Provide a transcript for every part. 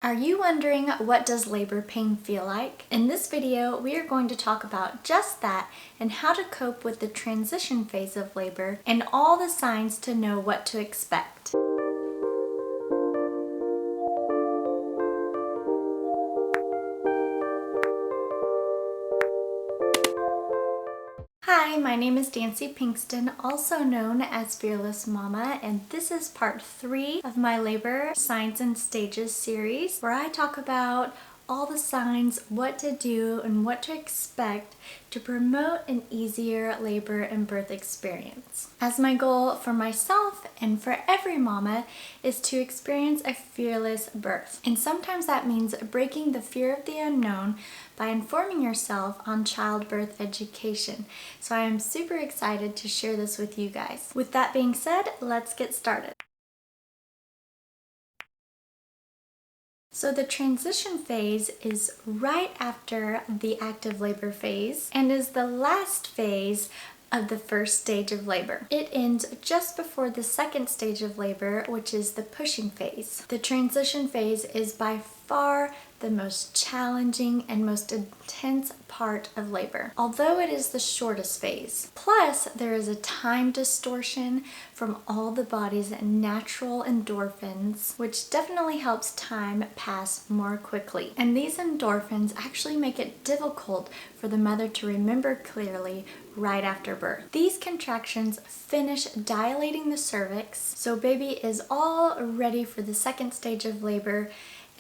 Are you wondering, what does labor pain feel like? In this video, we are going to talk about just that and how to cope with the transition phase of labor and all the signs to know what to expect. Hi, my name is Dancee Pinkston, also known as Fearless Mama, and this is part 3 of my Labor Signs and Stages series, where I talk about all the signs, what to do, and what to expect to promote an easier labor and birth experience. As my goal for myself and for every mama is to experience a fearless birth. And sometimes that means breaking the fear of the unknown by informing yourself on childbirth education. So I am super excited to share this with you guys. With that being said, let's get started. So the transition phase is right after the active labor phase and is the last phase of the first stage of labor. It ends just before the second stage of labor, which is the pushing phase. The transition phase is by far the most challenging and most intense part of labor, although it is the shortest phase. Plus, there is a time distortion from all the body's natural endorphins, which definitely helps time pass more quickly. And these endorphins actually make it difficult for the mother to remember clearly right after birth. These contractions finish dilating the cervix, so baby is all ready for the second stage of labor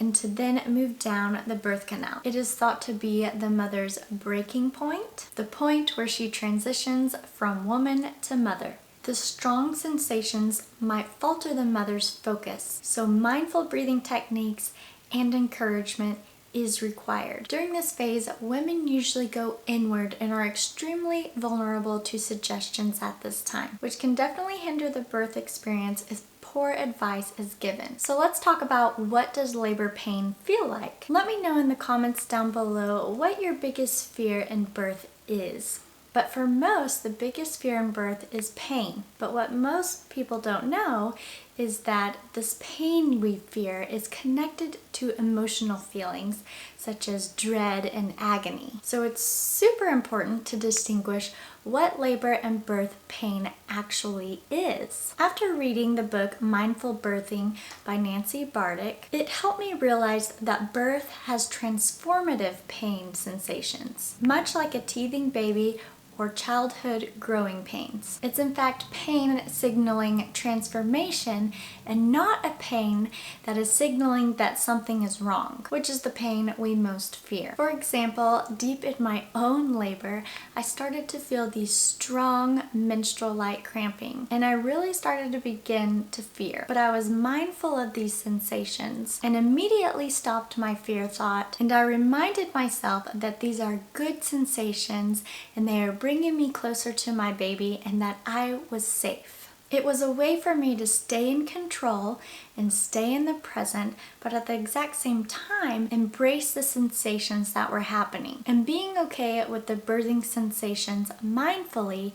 and to then move down the birth canal. It is thought to be the mother's breaking point, the point where she transitions from woman to mother. The strong sensations might falter the mother's focus, so mindful breathing techniques and encouragement is required. During this phase, women usually go inward and are extremely vulnerable to suggestions at this time, which can definitely hinder the birth experience if poor advice is given. So let's talk about, what does labor pain feel like? Let me know in the comments down below what your biggest fear in birth is. But for most, the biggest fear in birth is pain. But what most people don't know is that this pain we fear is connected to emotional feelings such as dread and agony. So it's super important to distinguish what labor and birth pain actually is. After reading the book Mindful Birthing by Nancy Bardick, it helped me realize that birth has transformative pain sensations, much like a teething baby or childhood growing pains. It's in fact pain signaling transformation and not a pain that is signaling that something is wrong, which is the pain we most fear. For example, deep in my own labor, I started to feel these strong menstrual-like cramping, and I really started to begin to fear. But I was mindful of these sensations and immediately stopped my fear thought, and I reminded myself that these are good sensations and they are bringing me closer to my baby and that I was safe. It was a way for me to stay in control and stay in the present, but at the exact same time, embrace the sensations that were happening and being okay with the birthing sensations mindfully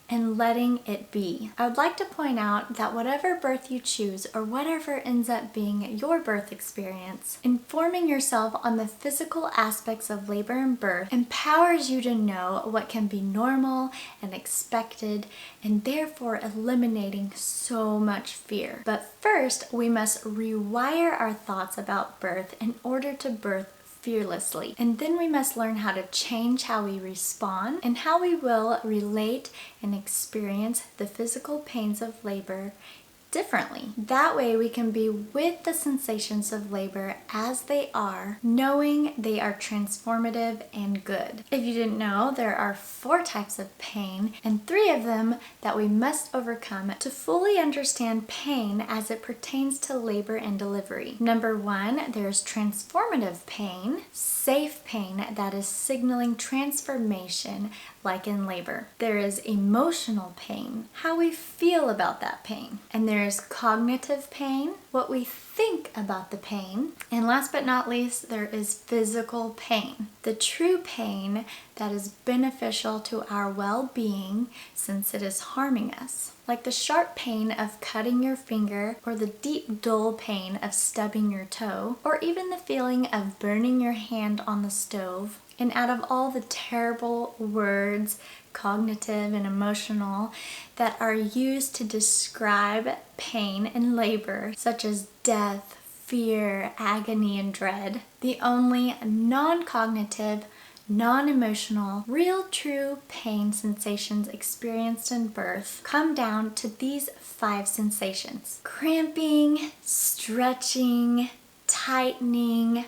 and letting it be. I would like to point out that whatever birth you choose, or whatever ends up being your birth experience, informing yourself on the physical aspects of labor and birth empowers you to know what can be normal and expected, and therefore eliminating so much fear. But first, we must rewire our thoughts about birth in order to birth fearlessly. And then we must learn how to change how we respond and how we will relate and experience the physical pains of labor differently. That way we can be with the sensations of labor as they are, knowing they are transformative and good. If you didn't know, there are 4 types of pain and 3 of them that we must overcome to fully understand pain as it pertains to labor and delivery. Number 1, there's transformative pain, safe pain that is signaling transformation like in labor. There is emotional pain, how we feel about that pain. And there there's cognitive pain, what we think about the pain, and last but not least, there is physical pain. The true pain that is beneficial to our well-being since it is harming us. Like the sharp pain of cutting your finger, or the deep dull pain of stubbing your toe, or even the feeling of burning your hand on the stove. And out of all the terrible words, cognitive and emotional, that are used to describe pain in labor, such as death, fear, agony, and dread, the only non-cognitive, non-emotional, real true pain sensations experienced in birth come down to these 5 sensations: cramping, stretching, tightening,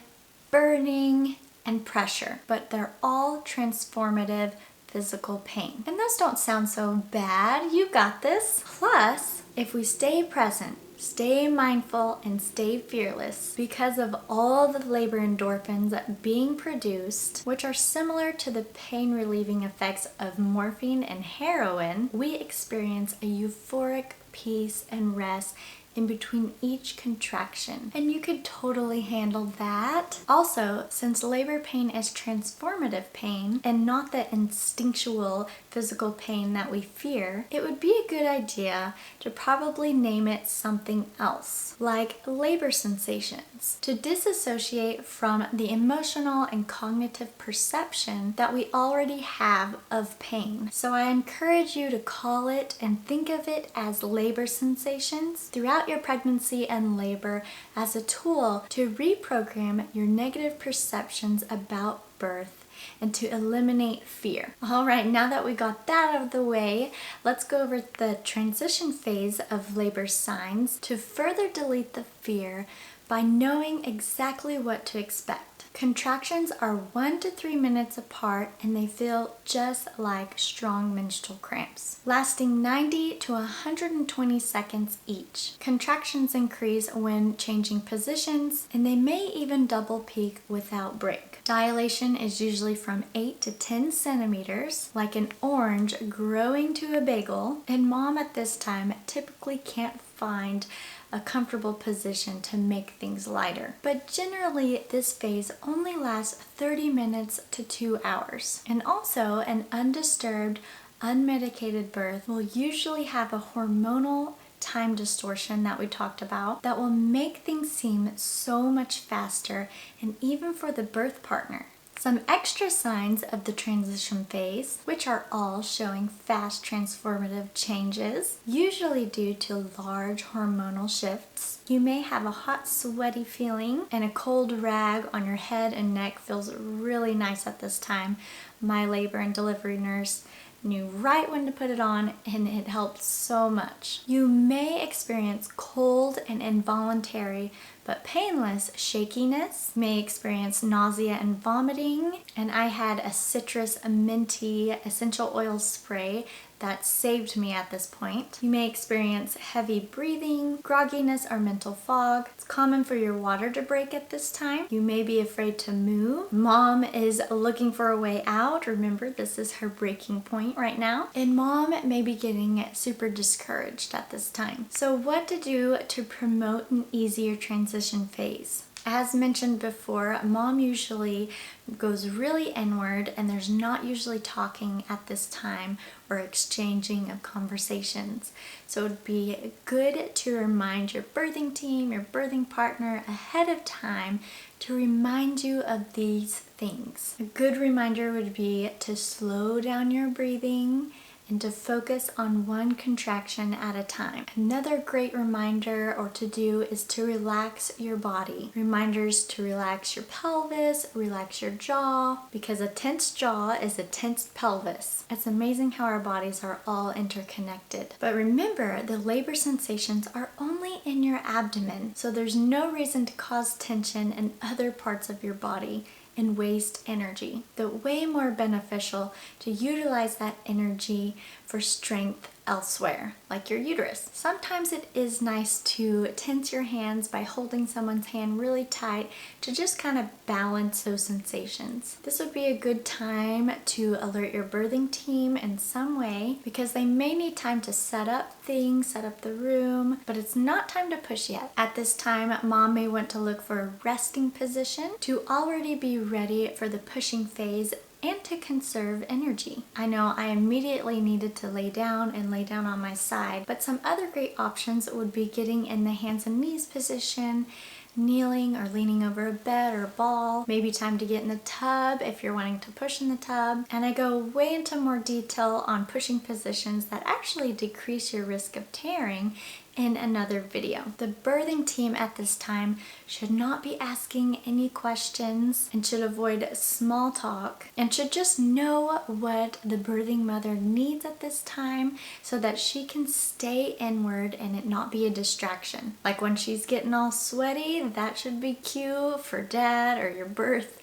burning, and pressure. But they're all transformative physical pain. And those don't sound so bad. You got this. Plus, if we stay present, stay mindful, and stay fearless, because of all the labor endorphins being produced, which are similar to the pain relieving effects of morphine and heroin, we experience a euphoric peace and rest in between each contraction. And you could totally handle that. Also, since labor pain is transformative pain and not the instinctual physical pain that we fear, it would be a good idea to probably name it something else, like labor sensations, to disassociate from the emotional and cognitive perception that we already have of pain. So I encourage you to call it and think of it as labor sensations throughout your pregnancy and labor, as a tool to reprogram your negative perceptions about birth and to eliminate fear. All right, now that we got that out of the way, let's go over the transition phase of labor signs to further delete the fear by knowing exactly what to expect. Contractions are 1 to 3 minutes apart, and they feel just like strong menstrual cramps, lasting 90 to 120 seconds each. Contractions increase when changing positions, and they may even double peak without break. Dilation is usually from 8 to 10 centimeters, like an orange growing to a bagel, and mom at this time typically can't find a comfortable position to make things lighter. But generally, this phase only lasts 30 minutes to 2 hours. And also, an undisturbed, unmedicated birth will usually have a hormonal time distortion that we talked about that will make things seem so much faster, and even for the birth partner. Some extra signs of the transition phase, which are all showing fast transformative changes, usually due to large hormonal shifts. You may have a hot, sweaty feeling, and a cold rag on your head and neck feels really nice at this time. My labor and delivery nurse knew right when to put it on, and it helped so much. You may experience cold and involuntary but painless shakiness, may experience nausea and vomiting, and I had a citrus, a minty essential oil spray that saved me at this point. You may experience heavy breathing, grogginess, or mental fog. It's common for your water to break at this time. You may be afraid to move. Mom is looking for a way out. Remember, this is her breaking point right now. And mom may be getting super discouraged at this time. So what to do to promote an easier transition phase? As mentioned before, mom usually goes really inward, and there's not usually talking at this time or exchanging of conversations. So it would be good to remind your birthing team, your birthing partner ahead of time to remind you of these things. A good reminder would be to slow down your breathing and to focus on one contraction at a time. Another great reminder or to do is to relax your body. Reminders to relax your pelvis, relax your jaw, because a tense jaw is a tensed pelvis. It's amazing how our bodies are all interconnected. But remember, the labor sensations are only in your abdomen, so there's no reason to cause tension in other parts of your body and waste energy. The way more beneficial to utilize that energy for strength elsewhere, like your uterus. Sometimes it is nice to tense your hands by holding someone's hand really tight to just kind of balance those sensations. This would be a good time to alert your birthing team in some way because they may need time to set up things, set up the room, but it's not time to push yet. At this time, mom may want to look for a resting position to already be ready for the pushing phase and to conserve energy. I know I immediately needed to lay down on my side, but some other great options would be getting in the hands and knees position, kneeling or leaning over a bed or a ball, maybe time to get in the tub if you're wanting to push in the tub. And I go way into more detail on pushing positions that actually decrease your risk of tearing in another video. The birthing team at this time should not be asking any questions and should avoid small talk and should just know what the birthing mother needs at this time so that she can stay inward and it not be a distraction. Like when she's getting all sweaty, that should be cue for dad or your birth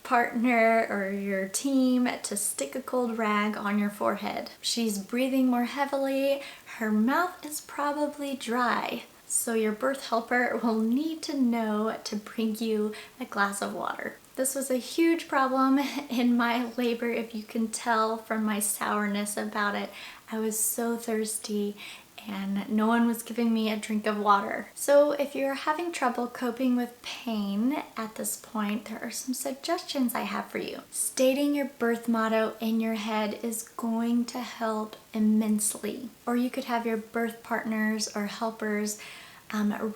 partner or your team to stick a cold rag on your forehead. She's breathing more heavily, her mouth is probably dry, so your birth helper will need to know to bring you a glass of water. This was a huge problem in my labor, if you can tell from my sourness about it. I was so thirsty and no one was giving me a drink of water. So if you're having trouble coping with pain at this point, there are some suggestions I have for you. Stating your birth motto in your head is going to help immensely. Or you could have your birth partners or helpers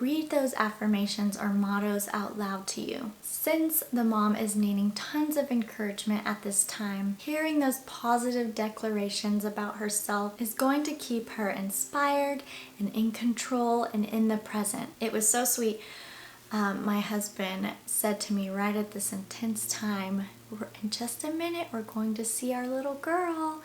read those affirmations or mottos out loud to you. Since the mom is needing tons of encouragement at this time, hearing those positive declarations about herself is going to keep her inspired and in control and in the present. It was so sweet. My husband said to me right at this intense time, in just a minute we're going to see our little girl.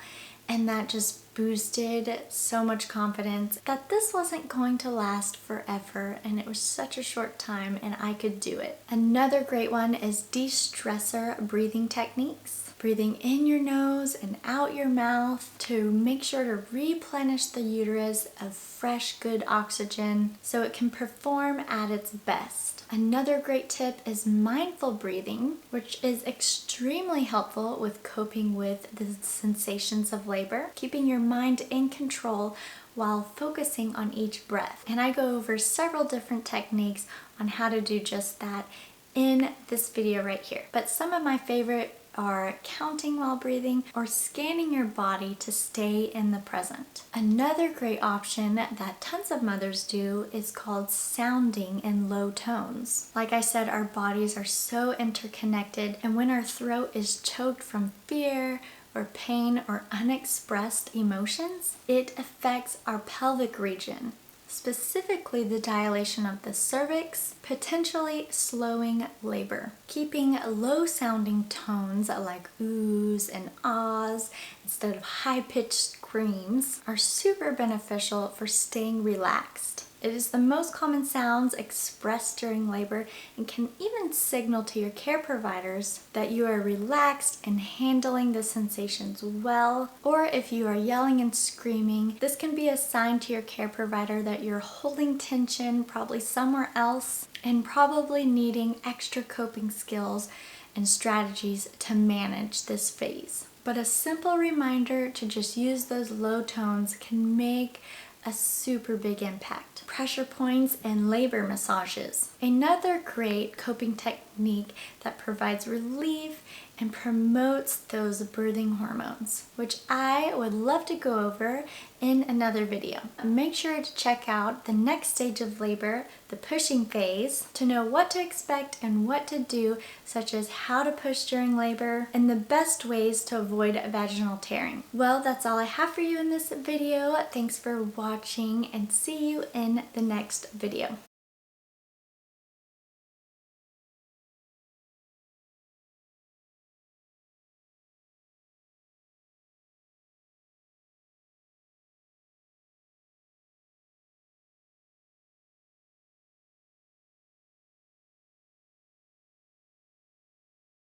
And that just boosted so much confidence that this wasn't going to last forever and it was such a short time and I could do it. Another great one is de-stressor breathing techniques. Breathing in your nose and out your mouth to make sure to replenish the uterus of fresh, good oxygen so it can perform at its best. Another great tip is mindful breathing, which is extremely helpful with coping with the sensations of labor, keeping your mind in control while focusing on each breath. And I go over several different techniques on how to do just that in this video right here. But some of my favorite are counting while breathing or scanning your body to stay in the present. Another great option that tons of mothers do is called sounding in low tones. Like I said, our bodies are so interconnected, and when our throat is choked from fear or pain or unexpressed emotions, it affects our pelvic region, specifically the dilation of the cervix, potentially slowing labor. Keeping low sounding tones like oohs and ahs instead of high-pitched screams are super beneficial for staying relaxed. It is the most common sounds expressed during labor and can even signal to your care providers that you are relaxed and handling the sensations well. Or if you are yelling and screaming, this can be a sign to your care provider that you're holding tension probably somewhere else and probably needing extra coping skills and strategies to manage this phase. But a simple reminder to just use those low tones can make a super big impact. Pressure points and labor massages. Another great coping technique that provides relief and promotes those birthing hormones, which I would love to go over in another video. Make sure to check out the next stage of labor, the pushing phase, to know what to expect and what to do, such as how to push during labor and the best ways to avoid vaginal tearing. Well, that's all I have for you in this video. Thanks for watching and see you in the next video.